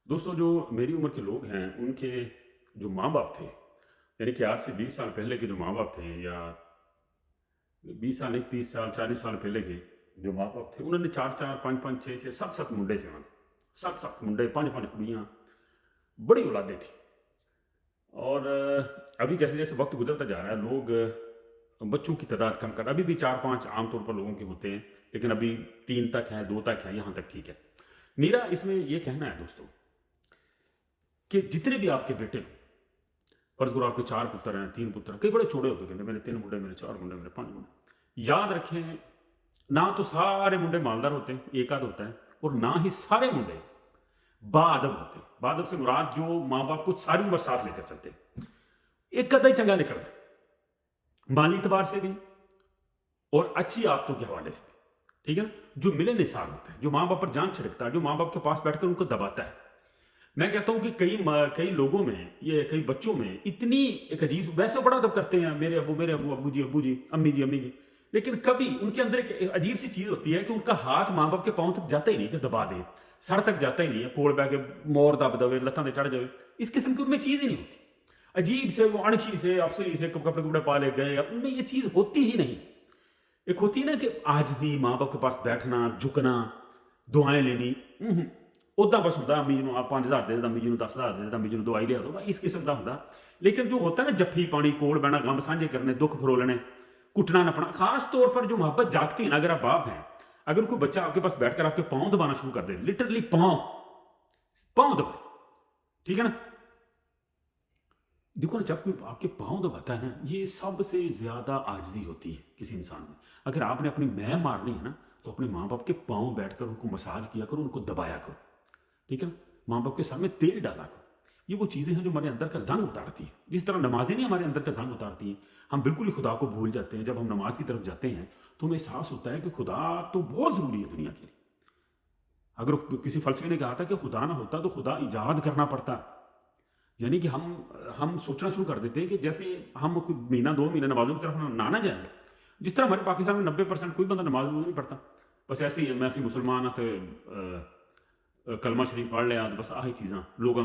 दोस्तों, जो मेरी उम्र के लोग हैं उनके जो माँ बाप थे, यानी कि आज से 20 साल पहले के जो माँ बाप थे, या 20 साल नहीं, 30 साल 40 साल पहले के जो माँ बाप थे, उन्होंने 4-4 5-5 6-6 7-7 मुंडे से, उन्होंने 7-7 मुंडे, 5-5 कुड़ियाँ, बड़ी औलादें थी। और अभी जैसे जैसे वक्त गुजरता जा रहा है, लोग बच्चों की तादाद कम कर, अभी भी 4-5 आमतौर पर लोगों के होते हैं, लेकिन अभी 3 तक हैं, 2 तक हैं, यहाँ तक ठीक है। मेरा इसमें ये कहना है दोस्तों कि जितने भी आपके बेटे हो, फर्ज करो आपके 4 पुत्र हैं, 3 पुत्र हैं, कई बड़े छोड़े होते कहते मेरे 3 मुंडे, मेरे 4 मुंडे, मेरे 5 मुंडे। याद रखें, ना तो सारे मुंडे मालदार होते हैं, एक आध होता है, और ना ही सारे मुंडे बाअदब होते। बाअदब से मुराद जो माँ बाप को सारी उम्र साथ लेकर चलते, एक कदा ही चंगा निकलता, माली एतबार से भी और अच्छी आदतों के हवाले से भी, ठीक है ना। जो मिले निसार होता है, जो माँ बाप पर जान छिड़कता है, जो माँ बाप के पास बैठकर उनको दबाता है। मैं कहता हूं कि कई लोगों में, ये कई बच्चों में इतनी एक अजीब, वैसे बड़ा अदब करते हैं, मेरे अबू, अबू जी, अम्मी जी, लेकिन कभी उनके अंदर एक अजीब सी चीज होती है कि उनका हाथ माँ बाप के पांव तक जाता ही नहीं, कि दबा दे, सर तक जाता ही नहीं है, कोल बह के मोर दब दवे, लत्तां ते चढ़ जाए, इस किस्म की उनमें चीज ही नहीं होती। अजीब से वो अणखी से, अफसरी से कपड़े कपड़े पा ले गए, उनमें ये चीज होती ही नहीं। एक होती है ना कि आजजी, माँ बाप के पास बैठना, झुकना, दुआएं लेनी, उदा बस होंदा अम्मी जी आप 5000 दे देता, अम्मी जी 10,000 दे देता, अम्मी जी दवाई लिया दो, इस किस्म का होंदा। लेकिन जो होता है ना जफ्फी पानी, कोल बहना, गम साझे करने, दुख फरोलने, कुटना नपना, खास तौर पर जो मोहब्बत जागती है ना, अगर आप बाप हैं, अगर कोई बच्चा आपके पास बैठकर आपके पाँव दबाना शुरू कर दे, लिटरली पाँव दबाए, ठीक है ना। देखो ना, जब कोई आपके पाँव दबाता है ना, ये सबसे ज्यादा आजिज़ी होती है किसी इंसान में। अगर आपने अपनी मैं मारनी है ना, तो अपने माँ बाप के पाँव बैठकर उनको मसाज किया करो, उनको दबाया करो, ठीक है। माँ बाप के सर में तेल डाला करो। ये वो चीज़ें हैं जो हमारे अंदर का जंग उतारती हैं। जिस तरह नमाजें नहीं हमारे अंदर का जंग उतारती हैं, हम बिल्कुल ही खुदा को भूल जाते हैं। जब हम नमाज की तरफ जाते हैं तो हमें एहसास होता है कि खुदा तो बहुत ज़रूरी है दुनिया के लिए। अगर किसी फलसफे ने कहा था कि खुदा ना होता तो खुदा ईजाद करना पड़ता, यानी कि हम सोचना शुरू कर देते हैं कि जैसे हम कोई महीना 2 महीने नमाजों की तरफ ना जाए, जिस तरह हमारे पाकिस्तान में 90% कोई बंदा नमाज नहीं पढ़ता, बस ऐसे ही मैं ऐसी मुसलमान हाँ तो कलमा शरीफ पढ़ लिया, बस आही चीज़ा लोगों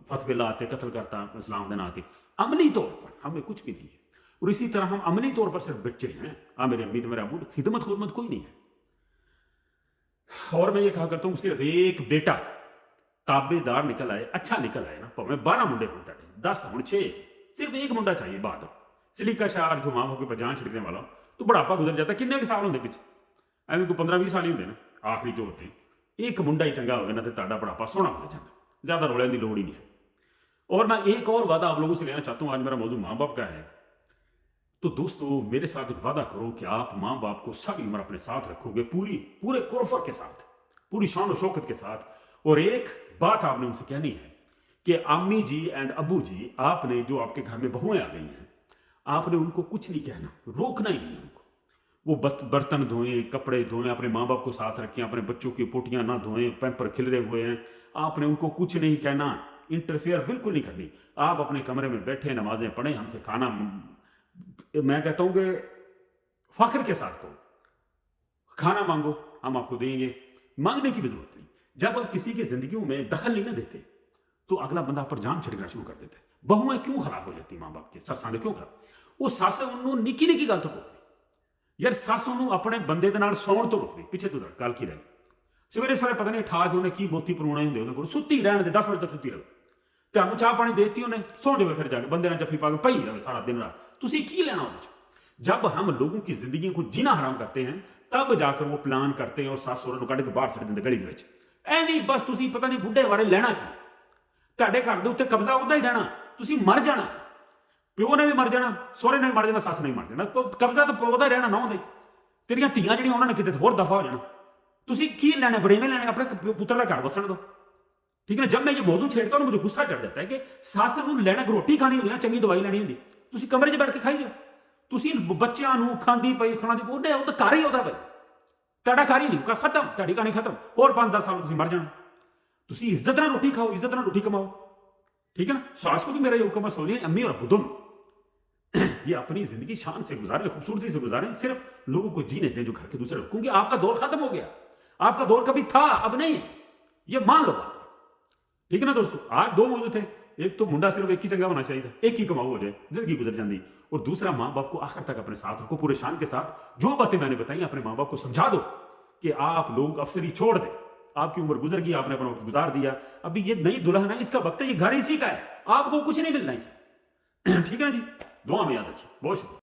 फतवे लाते, कत्ल करता, इस्लाम के नाते। अमली तौर पर हमें कुछ भी नहीं है। और इसी तरह हम अमली तौर पर सिर्फ बच्चे हैं। मेरे अम्मी तो मेरा अबू, खिदमत कोई नहीं है। और मैं ये कहा करता हूँ, सिर्फ एक बेटा ताबेदार निकल आए, अच्छा निकल आए ना, भावें 12 मुंडे हों, 10 हों, 6, सिर्फ एक मुंडा चाहिए। बाद सलीका शार जो माँ बाप के जान छिड़कने वाला, तो बुढ़ापा गुजर जाता, किन्ने के साल होंगे पिछे, एवं कोई 15-20 साल ही होंगे ना, आखिरी जो होते एक मुंडा ही चंगा होगा ना, तो ताड़ा बुढ़ापा सोहना गुजर जाता, ज़्यादा रोलियां की लोड़ ही नहीं है। और मैं एक और वादा आप लोगों से लेना चाहता हूँ, आज मेरा मौजूद माँ बाप का है। तो दोस्तों, मेरे साथ एक वादा करो कि आप माँ बाप को सारी उम्र अपने साथ रखोगे, पूरे कुरफर के साथ, पूरी शान और शौकत के साथ। और एक बात आपने उनसे कहनी है कि अम्मी जी एंड अबू जी, आपने जो आपके घर में बहुएं आ गई हैं, आपने उनको कुछ नहीं कहना, रोकना ही नहीं है उनको। वो बर्तन धोएं, कपड़े धोएं, अपने माँ बाप को साथ रखें, अपने बच्चों की पोटियां ना धोएं, पैम्पर खिलरे हुए हैं, आपने उनको कुछ नहीं कहना, इंटरफेयर बिल्कुल नहीं करनी। आप अपने कमरे में बैठे नमाजें पढ़ें, हमसे खाना, मैं कहता हूं कि फख्र के साथ कहो, खाना मांगो हम आपको देंगे, मांगने की भी जरूरत नहीं। जब आप किसी की जिंदगियों में दखल नहीं ना देते, तो अगला बंदा पर जान छिड़कना शुरू कर देता है। बहुएं क्यों खराब हो जाती माँ बाप के, सस्सां क्यों खराब, वो सस उन्होंने निकी निकी गल तो रोकती यार, सस उन्होंने अपने बंदे के नाल सौण तो रोकती, पिछे तो गल की रही, सवेरे सवेरे पता नहीं ठा के उन्हें की बोती परोने होंगे उन्हें, सुती रहने दे, 10 बजे तक सुती रहे, ਤੁਹਾਨੂੰ ਚਾਹ पानी देती उन्हें, सौ जाए फिर जाके बंदे ने जफ्फी पा के पई रहे सारा दिन रात, तुसी की लेना उन्हें। जब हम लोगों की जिंदगी को जीना हराम करते हैं, तब जाकर वो प्लान करते हैं और सास सहुरे कढ़ के बाहर छड़ देंगे गली में। एवं बस तुसी पता नहीं बुढ़े बारे लेना की, ਤੁਹਾਡੇ घर के उत्ते कब्जा उदा ही रहना, तुसी मर जाना, प्यो ने भी मर जाना, सहुरे ने भी मर जाना, सस ने भी मर जाना, तो कब्जा तो प्यो का ही रहना ना होंगे, तेरियां धीआं ਜਿਹੜੀਆਂ ਉਹਨਾਂ ਨੇ ਕਿਤੇ ਹੋਰ दफा हो जाना। तुसी की लेना, बड़ेवे लेने, अपने पुत्र का घर वसन दो, ठीक है ना। जब मैं ये मौजू छेड़ता हूँ, मुझे गुस्सा चढ़ जाता है कि सस नूं लेना, रोटी खानी होंदी ना, चंगी दवाई लेनी होंदी, तुसी कमरे 'ਚ बैठ के खाई जाओ, तुसी बच्चों नूं खांदी पई खाना दी, ਉਹਦੇ ਉਹ ਤਾਂ ਘਰ ਹੀ ਉਹਦਾ ਪਈ, ਤੁਹਾਡਾ ਘਰ ਹੀ ਨਹੀਂ, खत्म, ਤੁਹਾਡੀ कहानी खत्म, और 5-10 साल तुसी मर जाना। तुसी इज्जत नाल रोटी खाओ, इज्जत नाल रोटी कमाओ, ठीक है ना। सास को भी मेरा ये हुक्म है, सोनिए अम्मी और अब्बू दोनों ये अपनी जिंदगी शान से गुजारें, खूबसूरती से गुजारें, सिर्फ लोगों को जीने दें जो घर के दूसरे, क्योंकि आपका दौर खत्म हो गया, आपका दौर कभी था अब नहीं है, ये मान लो बात, ठीक है ना दोस्तों, आज दो मौजूद थे। एक तो मुंडा सिर्फ एक ही चंगा होना चाहिए था, एक ही कमाऊ हो जाए, जिंदगी गुजर जाती। और दूसरा, माँ बाप को आखिर तक अपने साथ रखो, पूरे शान के साथ। जो बातें मैंने बताई अपने माँ बाप को समझा दो कि आप लोग अफसरी छोड़ दें, आपकी उम्र गुजर गई, आपने अपना वक्त गुजार दिया, अभी ये नई दुल्हन है, इसका वक्त है, ये घर इसी का है, आपको कुछ नहीं मिलना इसे। ठीक है ना जी, दुआ में याद रखिए, बहुत शुक्रिया।